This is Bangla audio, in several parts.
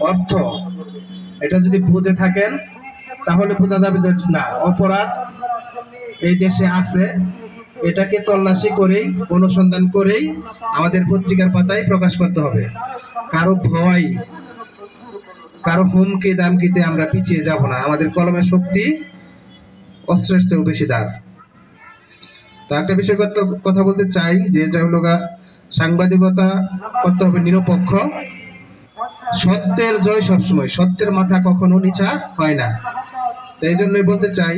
অর্থ, এটা যদি বুঝে থাকেন তাহলে বোঝা যাবে যে না, অপরাধ এই দেশে আছে। এটাকে তল্লাশি করেই, অনুসন্ধান করেই আমাদের পত্রিকার পাতায় প্রকাশ করতে হবে। কারো ভয়, কারো হুমকি দামকিতে আমরা পিছিয়ে যাব না। আমাদের কলমের শক্তি অস্ত্রের চেয়েও বেশি দাঁড়। তো একটা বিষয় কথা বলতে চাই, যে এটা হলো সাংবাদিকতা করতে হবে নিরপেক্ষ। সত্যের জয় সবসময়, সত্যের মাথা কখনো নিচা হয় না। তো এই জন্যই বলতে চাই,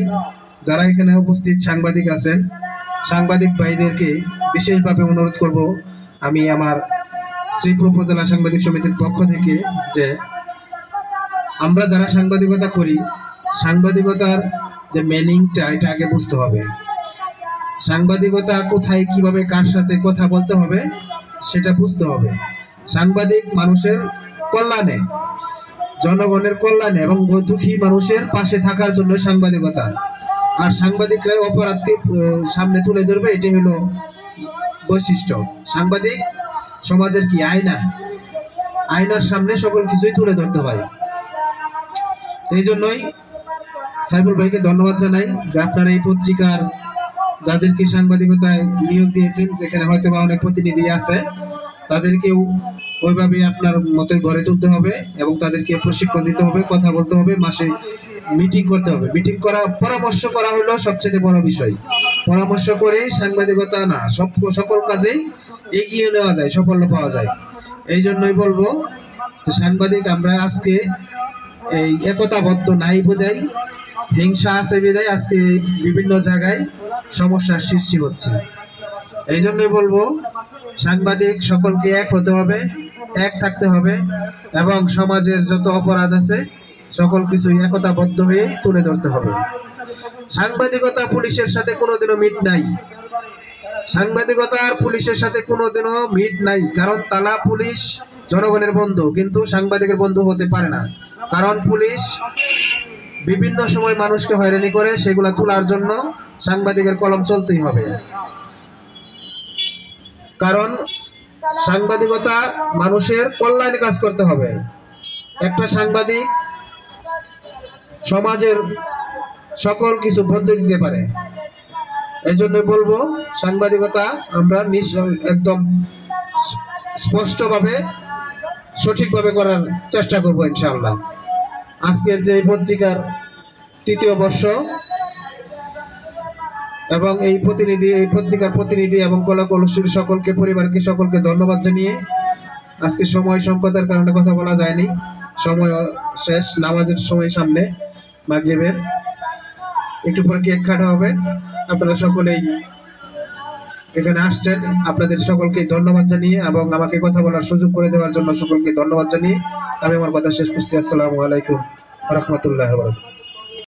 যারা এখানে উপস্থিত সাংবাদিক আছেন, সাংবাদিক ভাইদেরকে বিশেষভাবে অনুরোধ করব আমি আমার শ্রীপুর উপজেলা সাংবাদিক সমিতির পক্ষ থেকে, যে আমরা যারা সাংবাদিকতা করি, সাংবাদিকতার যে মিনিংটা এটা আগে বুঝতে হবে। সাংবাদিকতা কোথায়, কিভাবে, কার সাথে কথা বলতে হবে সেটা বুঝতে হবে। সাংবাদিক মানুষের কল্যাণে, জনগণের কল্যাণে এবং দুঃখী মানুষের পাশে থাকার জন্য সাংবাদিকতা। আর সাংবাদিকরা অপরাধকে সামনে তুলে ধরবে, এটাই হলো বৈশিষ্ট্য। সাংবাদিক সমাজের কি আয়না, আয়নার সামনে সকল কিছুই তুলে ধরতে হয়। এই জন্যই সাইফুল ভাইকে ধন্যবাদ জানাই যে আপনারা এই পত্রিকার যাদেরকে সাংবাদিকতায় নিয়োগ দিয়েছেন, যেখানে হয়তো বা অনেক প্রতিনিধি আছে, তাদেরকেও ওইভাবে আপনার মতে গড়ে তুলতে হবে এবং তাদেরকে প্রশিক্ষণ দিতে হবে, কথা বলতে হবে, মাসে মিটিং করতে হবে। মিটিং করা, পরামর্শ করা হলো সবচেয়ে বড় বিষয়। পরামর্শ করে সাংবাদিকতা না, সকল কাজেই এগিয়ে নেওয়া যায়, সাফল্য পাওয়া যায়। এই জন্যই বলবো যে সাংবাদিক আমরা আজকে এই একতাবদ্ধ নাই বোঝাই, হিংসা আছে বিদায় আজকে বিভিন্ন জায়গায় সমস্যার সৃষ্টি হচ্ছে। এই জন্যই বলবো সাংবাদিক সকলকে এক হতে হবে, এক থাকতে হবে এবং সমাজের যত অপরাধ আছে সকল কিছু একতাবদ্ধ হয়ে তুলে ধরতে হবে। সাংবাদিকতা পুলিশের সাথে কোনোদিনও মিট নাই, সাংবাদিকতা আর পুলিশের সাথে কোনোদিনও মিট নাই। কারণ তালা পুলিশ জনগণের বন্ধু, কিন্তু সাংবাদিকের বন্ধু হতে পারে না। কারণ পুলিশ বিভিন্ন সময় মানুষকে হয়রানি করে, সেগুলা তোলার জন্য সাংবাদিকের কলম চলতেই হবে। কারণ সাংবাদিকতা মানুষের কল্যাণে কাজ করতে হবে। একটা সাংবাদিক সমাজের সকল কিছু বদলে দিতে পারে। এই জন্য বলবো সাংবাদিকতা আমরা একদম স্পষ্টভাবে, সঠিকভাবে করার চেষ্টা করবো ইনশাআল্লাহ। আজকের যে পত্রিকার ৩য় বর্ষ এবং এই পত্রিকার প্রতিনিধি এবং কলাকুশলীর সকলকে, পরিবারকে সকলকে ধন্যবাদ জানিয়ে, আজকে সময় সংকটের কারণে কথা বলা যায়নি, সময় শেষ, নামাজের সময় সামনে, মাগরিবের একটু পরে কেক কাটা হবে। আপনারা সকলেই এখানে আসছেন, আপনাদের সকলকে ধন্যবাদ জানিয়ে এবং আমাকে কথা বলার সুযোগ করে দেওয়ার জন্য সকলকে ধন্যবাদ জানিয়ে আমি আমার কথা শেষ করছি। আসসালামু আলাইকুম ওয়া রাহমাতুল্লাহি ওয়া বারাকাতুহু।